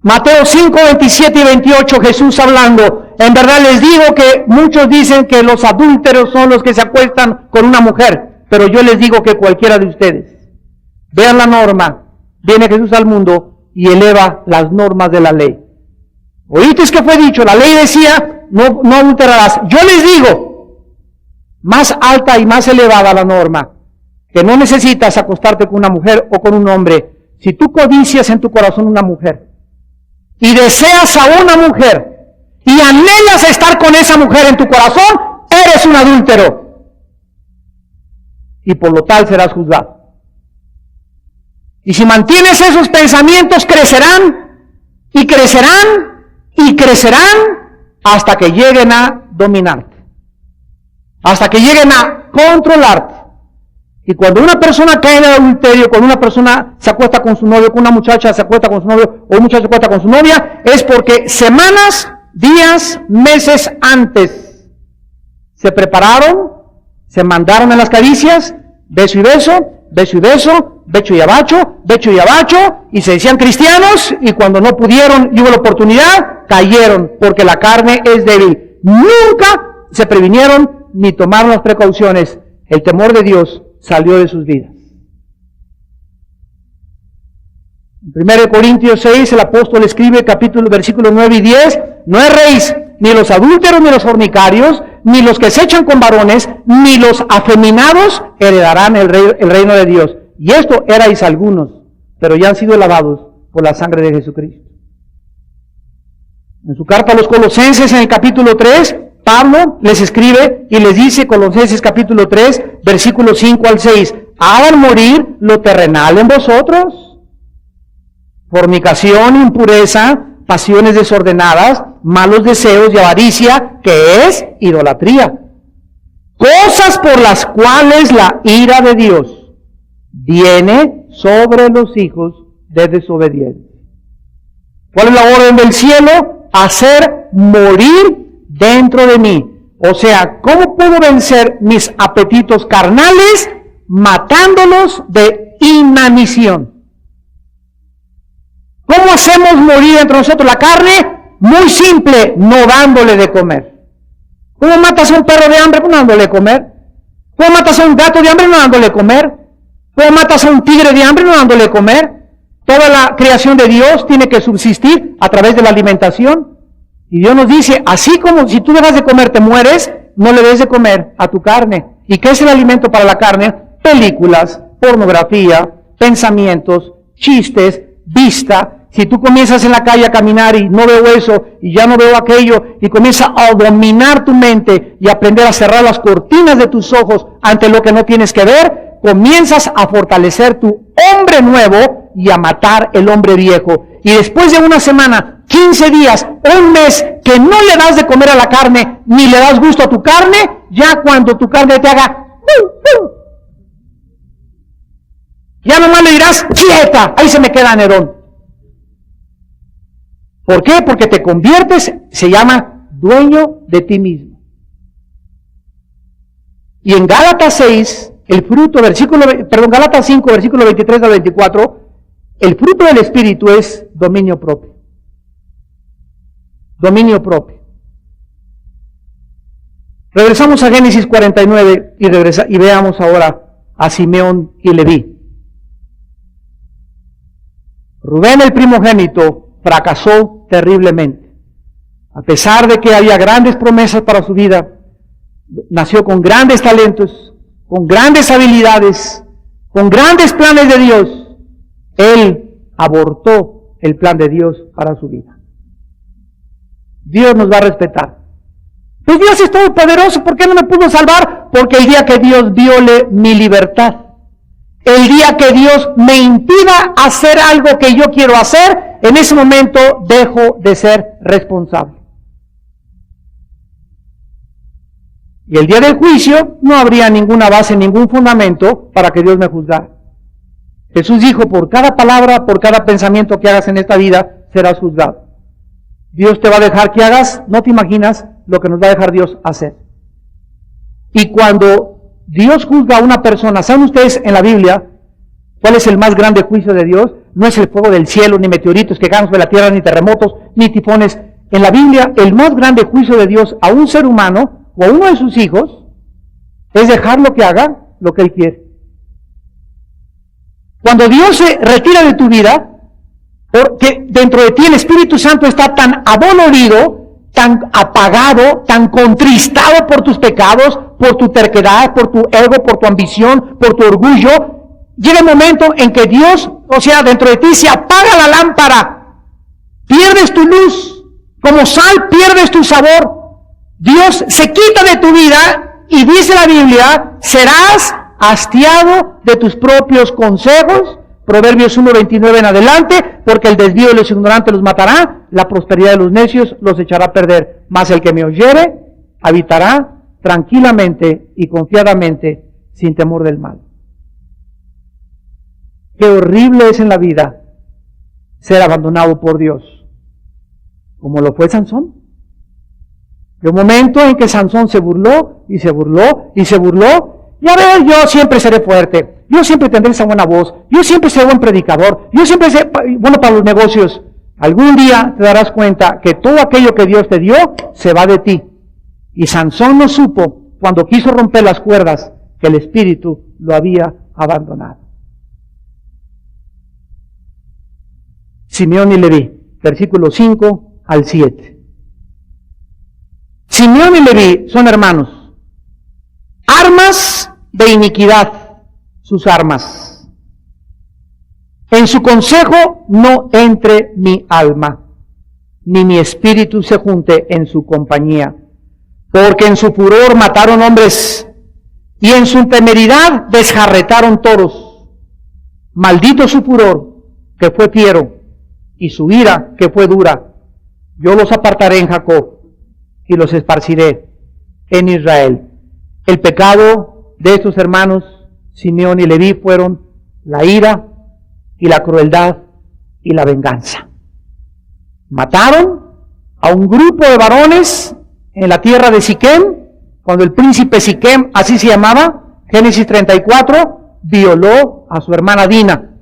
Mateo 5:27 y 28, Jesús hablando, en verdad les digo que muchos dicen que los adúlteros son los que se acuestan con una mujer, pero yo les digo que cualquiera de ustedes. Vean la norma, viene Jesús al mundo y eleva las normas de la ley. Oíste que fue dicho, la ley decía, no adulterarás. Yo les digo, más alta y más elevada la norma, que no necesitas acostarte con una mujer o con un hombre. Si tú codicias en tu corazón una mujer, y deseas a una mujer, y anhelas estar con esa mujer en tu corazón, eres un adúltero. Y por lo tal serás juzgado. Y si mantienes esos pensamientos, crecerán, y crecerán, y crecerán, hasta que lleguen a dominarte. Hasta que lleguen a controlarte. Y cuando una persona cae en el adulterio, cuando una persona se acuesta con su novio, cuando una muchacha se acuesta con su novio, o un muchacho se acuesta con su novia, es porque semanas, días, meses antes se prepararon, se mandaron en las caricias, beso y beso, beso y beso, becho y abacho, y se decían cristianos, y cuando no pudieron y hubo la oportunidad, cayeron, porque la carne es débil. Nunca se previnieron ni tomaron las precauciones. El temor de Dios salió de sus vidas. En 1 Corintios 6, el apóstol escribe versículos 9 y 10, no erréis, ni los adúlteros, ni los fornicarios, ni los que se echan con varones, ni los afeminados heredarán el reino de Dios. Y esto erais algunos, pero ya han sido lavados por la sangre de Jesucristo. En su carta a los Colosenses, en el capítulo 3, Pablo les escribe y les dice, Colosenses capítulo 3, versículos 5 al 6, hagan morir lo terrenal en vosotros, fornicación, impureza, pasiones desordenadas, malos deseos y avaricia, que es idolatría. Cosas por las cuales la ira de Dios viene sobre los hijos de desobediencia. ¿Cuál es la orden del cielo? Hacer morir dentro de mí. O sea, ¿cómo puedo vencer mis apetitos carnales? Matándolos de inanición. ¿Cómo hacemos morir entre nosotros la carne? Muy simple, no dándole de comer. ¿Cómo matas a un perro de hambre? No dándole de comer. ¿Cómo matas a un gato de hambre? No dándole de comer. ¿Cómo matas a un tigre de hambre? No dándole de comer. Toda la creación de Dios tiene que subsistir a través de la alimentación. Y Dios nos dice, así como si tú dejas de comer te mueres, no le des de comer a tu carne. ¿Y qué es el alimento para la carne? Películas, pornografía, pensamientos, chistes, vista. Si tú comienzas en la calle a caminar y no veo eso, y ya no veo aquello, y comienzas a dominar tu mente y aprender a cerrar las cortinas de tus ojos ante lo que no tienes que ver, comienzas a fortalecer tu hombre nuevo y a matar el hombre viejo. Y después de una semana, 15 días, un mes, que no le das de comer a la carne, ni le das gusto a tu carne, ya cuando tu carne te haga, ya nomás le dirás, quieta, ahí se me queda Nerón. ¿Por qué? Porque te conviertes, se llama dueño de ti mismo. Y en Gálatas 6, el fruto, Gálatas 5, versículo 23 al 24, el fruto del Espíritu es dominio propio. Dominio propio. Regresamos a Génesis 49 y veamos ahora a Simeón y Leví. Rubén, el primogénito, fracasó terriblemente. A pesar de que había grandes promesas para su vida, nació con grandes talentos, con grandes habilidades, con grandes planes de Dios. Él abortó el plan de Dios para su vida. Dios nos va a respetar. Pues Dios es todopoderoso, ¿por qué no me pudo salvar? Porque el día que Dios viole mi libertad, el día que Dios me impida hacer algo que yo quiero hacer, en ese momento dejo de ser responsable. Y el día del juicio no habría ninguna base, ningún fundamento para que Dios me juzgara. Jesús dijo, por cada palabra, por cada pensamiento que hagas en esta vida, serás juzgado. Dios te va a dejar que hagas, no te imaginas lo que nos va a dejar Dios hacer. Y cuando Dios juzga a una persona, ¿saben ustedes en la Biblia cuál es el más grande juicio de Dios? No es el fuego del cielo, ni meteoritos que caen sobre la tierra, ni terremotos, ni tifones. En la Biblia, el más grande juicio de Dios a un ser humano o a uno de sus hijos es dejarlo que haga lo que Él quiere. Cuando Dios se retira de tu vida, porque dentro de ti el Espíritu Santo está tan adolorido, tan apagado, tan contristado por tus pecados, por tu terquedad, por tu ego, por tu ambición, por tu orgullo, llega el momento en que Dios, o sea, dentro de ti se apaga la lámpara, pierdes tu luz, como sal pierdes tu sabor, Dios se quita de tu vida y dice la Biblia, serás hastiado de tus propios consejos, Proverbios 1:29 en adelante, porque el desvío de los ignorantes los matará, la prosperidad de los necios los echará a perder, mas el que me oyere habitará tranquilamente y confiadamente sin temor del mal. Qué horrible es en la vida ser abandonado por Dios, como lo fue Sansón. De un momento en que Sansón se burló, y se burló, y se burló, y a ver, yo siempre seré fuerte, yo siempre tendré esa buena voz, yo siempre seré buen predicador, yo siempre seré bueno para los negocios. Algún día te darás cuenta que todo aquello que Dios te dio se va de ti. Y Sansón no supo, cuando quiso romper las cuerdas, que el Espíritu lo había abandonado. Simeón y Leví, versículos 5 al 7. Simeón y Leví son hermanos. Armas de iniquidad, sus armas. En su consejo no entre mi alma, ni mi espíritu se junte en su compañía. Porque en su furor mataron hombres, y en su temeridad desjarretaron toros. Maldito su furor, que fue fiero, y su ira, que fue dura. Yo los apartaré en Jacob, y los esparciré en Israel. El pecado de estos hermanos, Simeón y Leví, fueron la ira y la crueldad y la venganza. Mataron a un grupo de varones en la tierra de Siquem, cuando el príncipe Siquem, así se llamaba, Génesis 34, violó a su hermana Dina.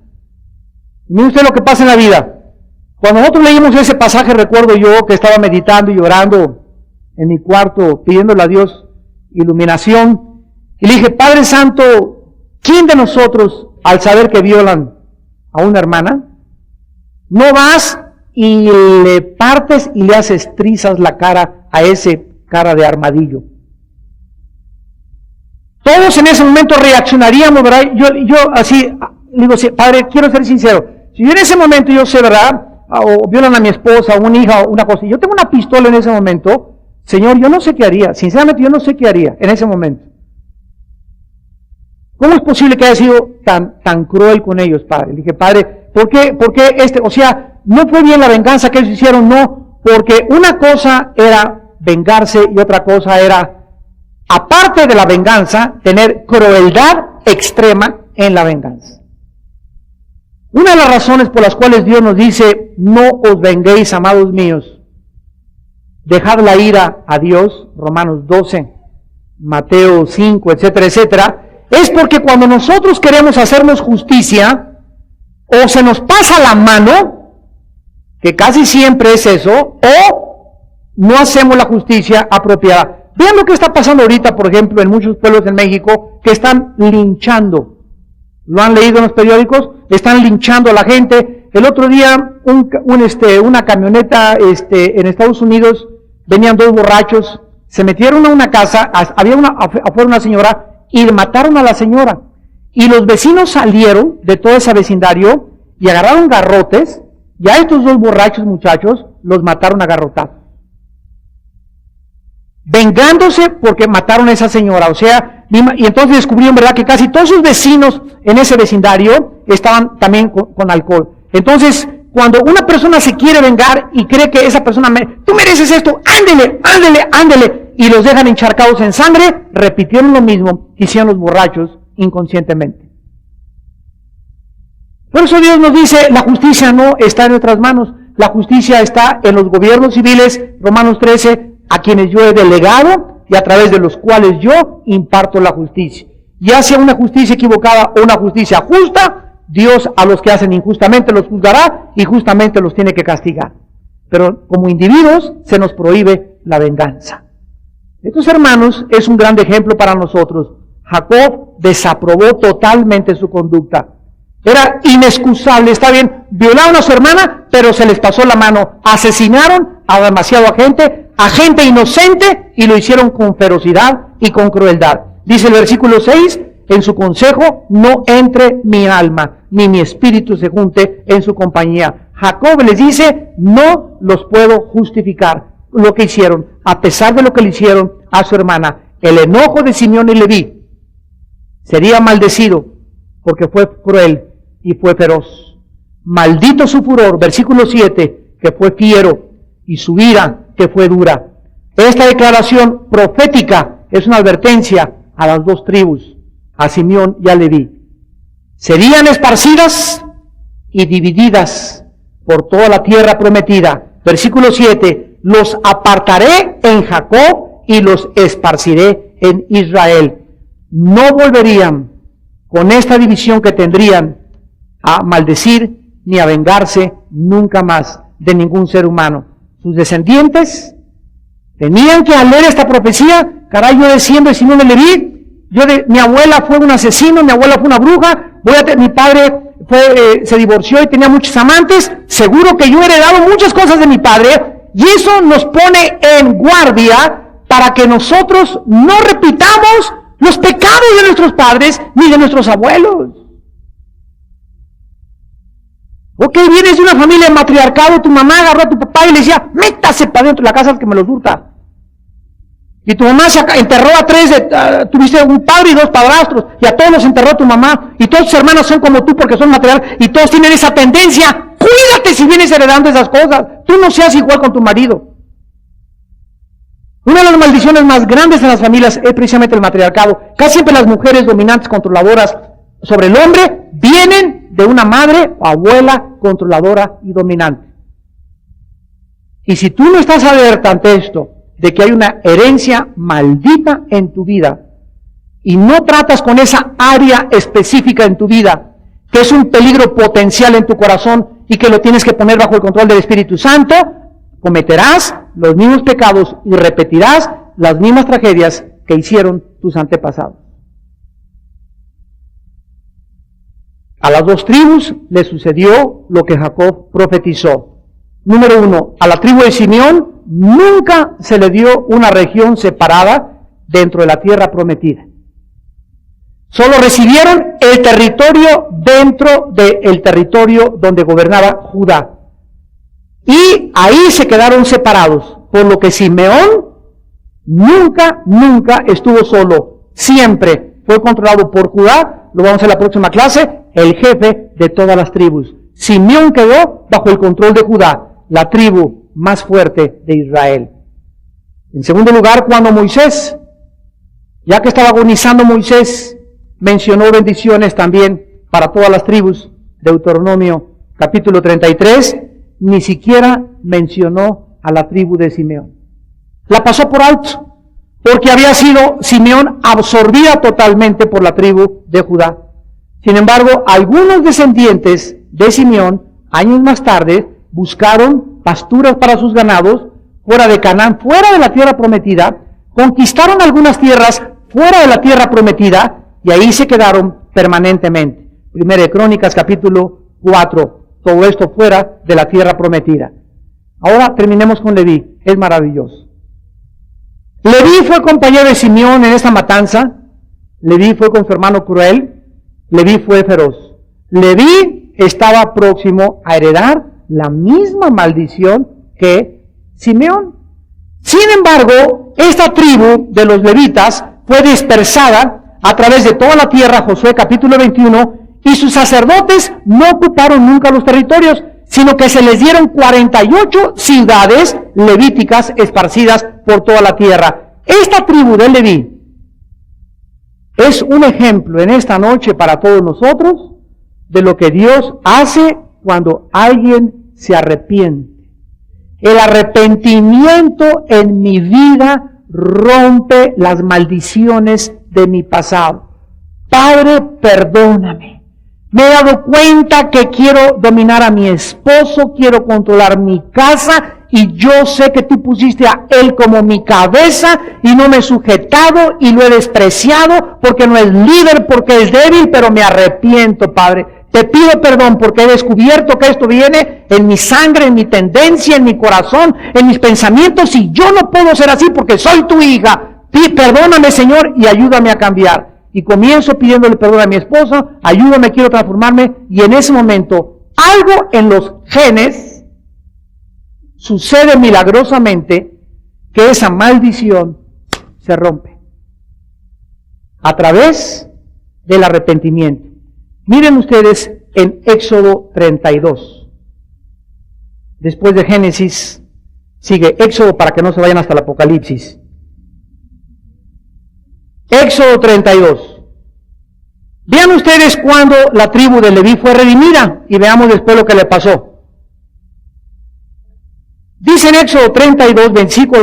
Mire usted lo que pasa en la vida. Cuando nosotros leímos ese pasaje, recuerdo yo que estaba meditando y llorando en mi cuarto, pidiéndole a Dios iluminación, y le dije, Padre Santo, ¿quién de nosotros, al saber que violan a una hermana, no vas y le partes y le haces trizas la cara a ese cara de armadillo? Todos en ese momento reaccionaríamos, ¿verdad? Yo así, digo, Padre, quiero ser sincero, si yo en ese momento yo sé, ¿verdad?, o violan a mi esposa, o una hija, o una cosa, y yo tengo una pistola en ese momento, Señor, yo no sé qué haría, sinceramente yo no sé qué haría en ese momento. ¿Cómo es posible que haya sido tan cruel con ellos, Padre? Le dije, Padre, ¿por qué o sea, no fue bien la venganza que ellos hicieron? No, porque una cosa era vengarse y otra cosa era, aparte de la venganza, tener crueldad extrema en la venganza. Una de las razones por las cuales Dios nos dice, no os venguéis, amados míos, dejad la ira a Dios, Romanos 12, Mateo 5, etcétera, etcétera, es porque cuando nosotros queremos hacernos justicia, o se nos pasa la mano, que casi siempre es eso, o no hacemos la justicia apropiada. Vean lo que está pasando ahorita, por ejemplo, en muchos pueblos en México, que están linchando. ¿Lo han leído en los periódicos? Están linchando a la gente. El otro día, una camioneta en Estados Unidos, venían dos borrachos, se metieron a una casa, había afuera una señora, y mataron a la señora. Y los vecinos salieron de todo ese vecindario y agarraron garrotes, y a estos dos borrachos muchachos los mataron a garrotazos, vengándose porque mataron a esa señora. O sea, y entonces descubrieron, ¿verdad?, que casi todos sus vecinos en ese vecindario estaban también con alcohol. Entonces, Cuando una persona se quiere vengar y cree que esa persona, tú mereces esto, ándele, y los dejan encharcados en sangre, repitieron lo mismo que hicieron los borrachos inconscientemente. Por eso Dios nos dice, la justicia no está en nuestras manos, la justicia está en los gobiernos civiles, Romanos 13, a quienes yo he delegado y a través de los cuales yo imparto la justicia. Ya sea una justicia equivocada o una justicia justa, Dios a los que hacen injustamente los juzgará y justamente los tiene que castigar. Pero como individuos se nos prohíbe la venganza. Estos hermanos es un gran ejemplo para nosotros. Jacob desaprobó totalmente su conducta. Era inexcusable, está bien, violaron a su hermana, pero se les pasó la mano. Asesinaron a demasiada gente inocente, y lo hicieron con ferocidad y con crueldad. Dice el versículo 6, en su consejo no entre mi alma, ni mi espíritu se junte en su compañía. Jacob les dice, no los puedo justificar lo que hicieron, a pesar de lo que le hicieron a su hermana. El enojo de Simeón y Leví sería maldecido porque fue cruel y fue feroz. Maldito su furor, versículo 7, que fue fiero, y su ira, que fue dura. Esta declaración profética es una advertencia a las dos tribus, a Simeón y a Leví. Serían esparcidas y divididas por toda la tierra prometida. Versículo 7, los apartaré en Jacob y los esparciré en Israel. No volverían con esta división que tendrían a maldecir ni a vengarse nunca más de ningún ser humano. Sus descendientes tenían que al leer esta profecía, caray, yo desciendo de Simeón y Leví, mi abuela fue un asesino, mi abuela fue una bruja, mi padre se divorció y tenía muchos amantes, seguro que yo he heredado muchas cosas de mi padre, y eso nos pone en guardia para que nosotros no repitamos los pecados de nuestros padres ni de nuestros abuelos. Ok, vienes de una familia de matriarcado, tu mamá agarró a tu papá y le decía, métase para dentro de la casa que me los hurta. Y tu mamá se enterró a tuviste un padre y dos padrastros, y a todos los enterró tu mamá, y todos tus hermanos son como tú porque son material, y todos tienen esa tendencia. Cuídate si vienes heredando esas cosas, tú no seas igual con tu marido. Una de las maldiciones más grandes en las familias es precisamente el matriarcado. Casi siempre las mujeres dominantes, controladoras sobre el hombre, vienen de una madre o abuela controladora y dominante. Y si tú no estás alerta ante esto, de que hay una herencia maldita en tu vida, y no tratas con esa área específica en tu vida, que es un peligro potencial en tu corazón y que lo tienes que poner bajo el control del Espíritu Santo, cometerás los mismos pecados y repetirás las mismas tragedias que hicieron tus antepasados. A las dos tribus le sucedió lo que Jacob profetizó. Número 1, a la tribu de Simeón nunca se le dio una región separada dentro de la tierra prometida. Solo recibieron el territorio dentro del territorio donde gobernaba Judá. Y ahí se quedaron separados, por lo que Simeón nunca estuvo solo. Siempre fue controlado por Judá, lo vamos a ver en la próxima clase, el jefe de todas las tribus. Simeón quedó bajo el control de Judá, la tribu más fuerte de Israel. En segundo lugar, cuando Moisés, ya que estaba agonizando Moisés, mencionó bendiciones también para todas las tribus, Deuteronomio capítulo 33, ni siquiera mencionó a la tribu de Simeón. La pasó por alto, porque había sido Simeón absorbida totalmente por la tribu de Judá. Sin embargo, algunos descendientes de Simeón, años más tarde, buscaron pasturas para sus ganados fuera de Canaán, fuera de la tierra prometida, conquistaron algunas tierras fuera de la tierra prometida y ahí se quedaron permanentemente. Primera de Crónicas capítulo 4, todo esto fuera de la tierra prometida. Ahora terminemos con Leví, es maravilloso. Leví fue compañero de Simeón en esta matanza, Leví fue con su hermano cruel, Leví fue feroz. Leví estaba próximo a heredar la misma maldición que Simeón. Sin embargo, esta tribu de los levitas fue dispersada a través de toda la tierra, Josué capítulo 21, y sus sacerdotes no ocuparon nunca los territorios. sino que se les dieron 48 ciudades levíticas esparcidas por toda la tierra. Esta tribu de Leví es un ejemplo en esta noche para todos nosotros de lo que Dios hace cuando alguien se arrepiente. El arrepentimiento en mi vida rompe las maldiciones de mi pasado. Padre, perdóname. Me he dado cuenta que quiero dominar a mi esposo, quiero controlar mi casa, y yo sé que tú pusiste a él como mi cabeza y no me he sujetado y lo he despreciado porque no es líder, porque es débil, pero me arrepiento, Padre. Te pido perdón porque he descubierto que esto viene en mi sangre, en mi tendencia, en mi corazón, en mis pensamientos, y yo no puedo ser así porque soy tu hija. Perdóname, Señor, y ayúdame a cambiar. Y comienzo pidiéndole perdón a mi esposo, ayúdame, quiero transformarme, y en ese momento algo en los genes sucede milagrosamente que esa maldición se rompe a través del arrepentimiento. Miren ustedes en Éxodo 32. Después de Génesis, sigue Éxodo para que no se vayan hasta el Apocalipsis. Éxodo 32. Vean ustedes cuando la tribu de Leví fue redimida y veamos después lo que le pasó. Dice en Éxodo 32, 25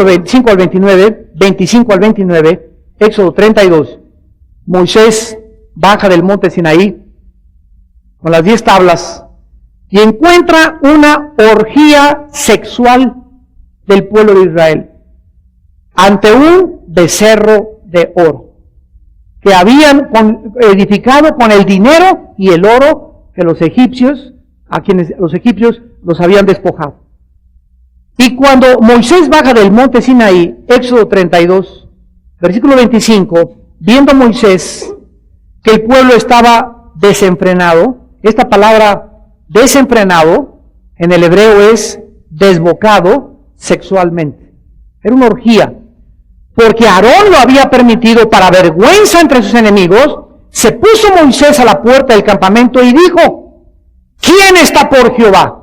al 29, Éxodo 32, Moisés baja del monte Sinaí con las 10 tablas y encuentra una orgía sexual del pueblo de Israel ante un becerro de oro que habían edificado con el dinero y el oro que los egipcios los habían despojado. Y cuando Moisés baja del monte Sinaí, Éxodo 32, versículo 25, viendo Moisés que el pueblo estaba desenfrenado, esta palabra desenfrenado en el hebreo es desbocado sexualmente. Era una orgía. Porque Aarón lo había permitido para vergüenza entre sus enemigos, se puso Moisés a la puerta del campamento y dijo: ¿quién está por Jehová?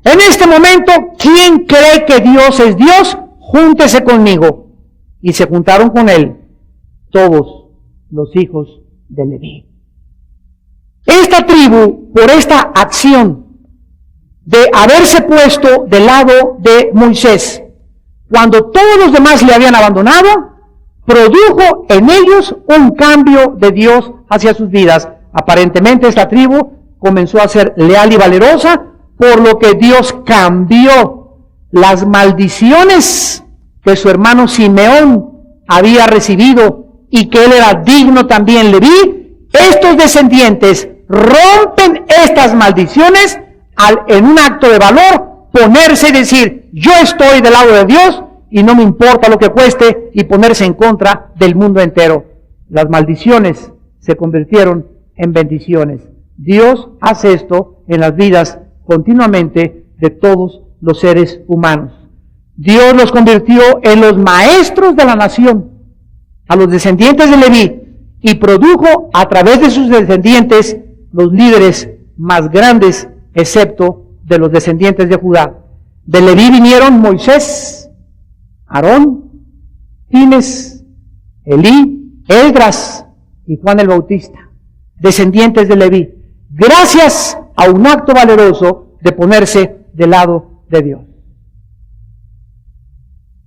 En este momento, ¿quién cree que Dios es Dios? Júntese conmigo. Y se juntaron con él todos los hijos de Leví. Esta tribu, por esta acción de haberse puesto del lado de Moisés, cuando todos los demás le habían abandonado, produjo en ellos un cambio de Dios hacia sus vidas. Aparentemente esta tribu comenzó a ser leal y valerosa, por lo que Dios cambió las maldiciones que su hermano Simeón había recibido y que él era digno también Leví. Estos descendientes rompen estas maldiciones al, en un acto de valor, ponerse y decir: yo estoy del lado de Dios y no me importa lo que cueste, y ponerse en contra del mundo entero. Las maldiciones se convirtieron en bendiciones. Dios hace esto en las vidas continuamente de todos los seres humanos. Dios los convirtió en los maestros de la nación, a los descendientes de Leví, y produjo a través de sus descendientes los líderes más grandes, excepto de los descendientes de Judá. De Leví vinieron Moisés, Aarón, Fines, Elí, Esdras y Juan el Bautista, descendientes de Leví, gracias a un acto valeroso de ponerse del lado de Dios.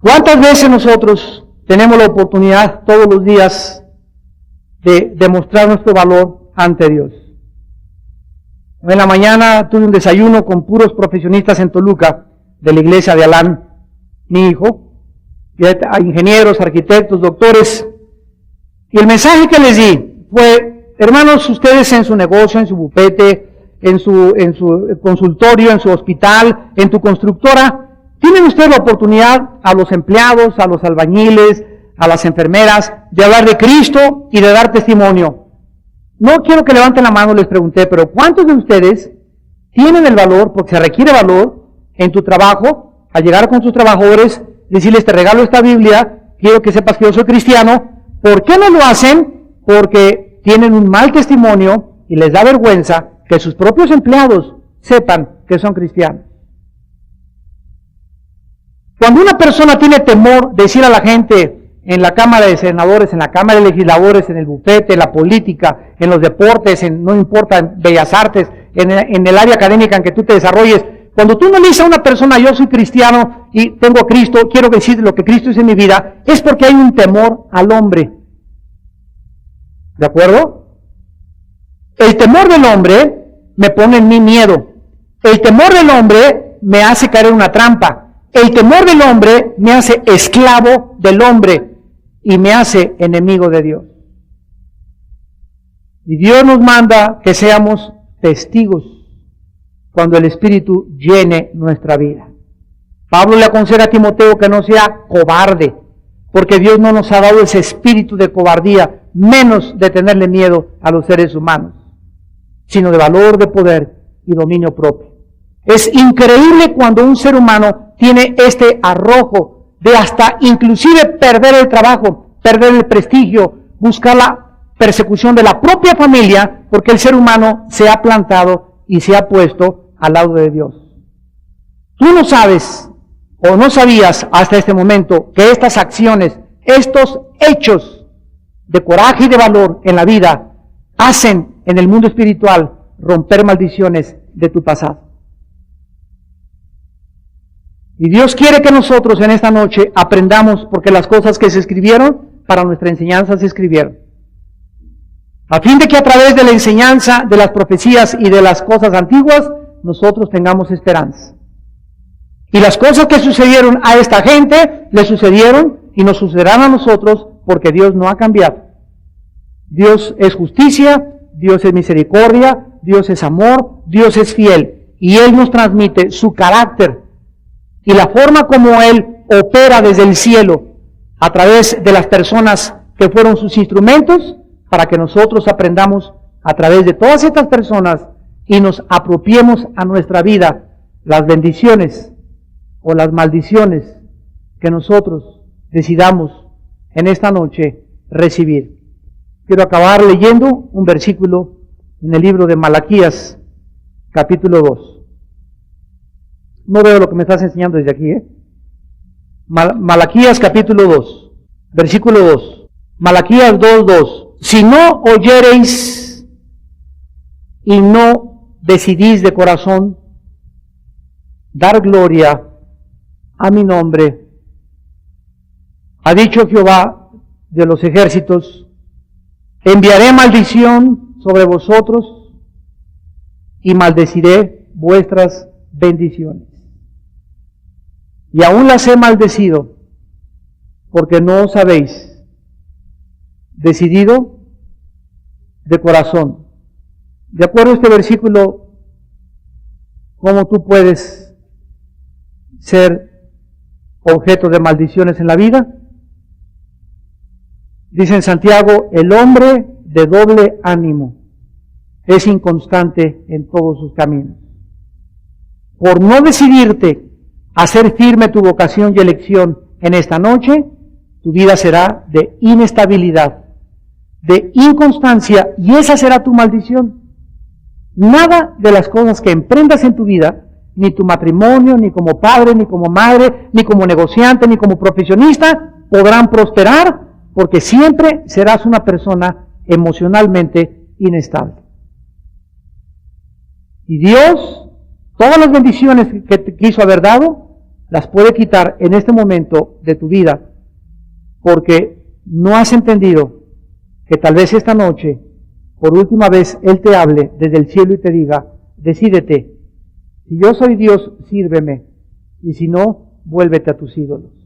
¿Cuántas veces nosotros tenemos la oportunidad todos los días de demostrar nuestro valor ante Dios? En la mañana tuve un desayuno con puros profesionistas en Toluca, de la iglesia de Alán, mi hijo, y a ingenieros, arquitectos, doctores, y el mensaje que les di fue: hermanos, ustedes en su negocio, en su bufete, en su consultorio, en su hospital, en tu constructora, tienen ustedes la oportunidad a los empleados, a los albañiles, a las enfermeras, de hablar de Cristo y de dar testimonio. No quiero que levanten la mano, les pregunté, pero ¿cuántos de ustedes tienen el valor, porque se requiere valor, en tu trabajo, al llegar con sus trabajadores, decirles: te regalo esta Biblia, quiero que sepas que yo soy cristiano? ¿Por qué no lo hacen? Porque tienen un mal testimonio y les da vergüenza que sus propios empleados sepan que son cristianos. Cuando una persona tiene temor de decir a la gente en la Cámara de Senadores, en la Cámara de Legisladores, en el bufete, en la política, en los deportes, no importa, en Bellas Artes, en el área académica en que tú te desarrolles, cuando tú no le dices a una persona, yo soy cristiano y tengo a Cristo, quiero decir lo que Cristo es en mi vida, es porque hay un temor al hombre. ¿De acuerdo? El temor del hombre me pone en mí miedo. El temor del hombre me hace caer en una trampa. El temor del hombre me hace esclavo del hombre y me hace enemigo de Dios. Y Dios nos manda que seamos testigos cuando el Espíritu llene nuestra vida. Pablo le aconseja a Timoteo que no sea cobarde, porque Dios no nos ha dado ese espíritu de cobardía, menos de tenerle miedo a los seres humanos, sino de valor, de poder y dominio propio. Es increíble cuando un ser humano tiene este arrojo de hasta inclusive perder el trabajo, perder el prestigio, buscar la persecución de la propia familia, porque el ser humano se ha plantado y se ha puesto al lado de Dios. Tú no sabes o no sabías hasta este momento que estas acciones, estos hechos de coraje y de valor en la vida hacen en el mundo espiritual romper maldiciones de tu pasado. Y Dios quiere que nosotros en esta noche aprendamos, porque las cosas que se escribieron para nuestra enseñanza se escribieron, a fin de que a través de la enseñanza, de las profecías y de las cosas antiguas, nosotros tengamos esperanza. Y las cosas que sucedieron a esta gente, le sucedieron y nos sucederán a nosotros, porque Dios no ha cambiado. Dios es justicia, Dios es misericordia, Dios es amor, Dios es fiel. Y Él nos transmite su carácter y la forma como Él opera desde el cielo a través de las personas que fueron sus instrumentos, para que nosotros aprendamos a través de todas estas personas y nos apropiemos a nuestra vida las bendiciones o las maldiciones que nosotros decidamos en esta noche recibir. Quiero acabar leyendo un versículo en el libro de Malaquías, capítulo 2. No veo lo que me estás enseñando desde aquí, Malaquías capítulo 2, versículo 2. Malaquías 2:2. Si no oyereis y no decidís de corazón dar gloria a mi nombre, ha dicho Jehová de los ejércitos, enviaré maldición sobre vosotros y maldeciré vuestras bendiciones. Y aún las he maldecido, porque no os habéis decidido de corazón. De acuerdo a este versículo, ¿cómo tú puedes ser objeto de maldiciones en la vida? Dice en Santiago, el hombre de doble ánimo es inconstante en todos sus caminos. Por no decidirte a hacer firme tu vocación y elección en esta noche, tu vida será de inestabilidad, de inconstancia, y esa será tu maldición. Nada de las cosas que emprendas en tu vida, ni tu matrimonio, ni como padre, ni como madre, ni como negociante, ni como profesionista, podrán prosperar, porque siempre serás una persona emocionalmente inestable. Y Dios, todas las bendiciones que te quiso haber dado, las puede quitar en este momento de tu vida, porque no has entendido que tal vez esta noche, por última vez, Él te hable desde el cielo y te diga, decídete, si yo soy Dios, sírveme, y si no, vuélvete a tus ídolos.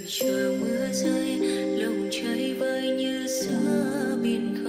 chờ mưa rơi lòng trời vơi như giữa biển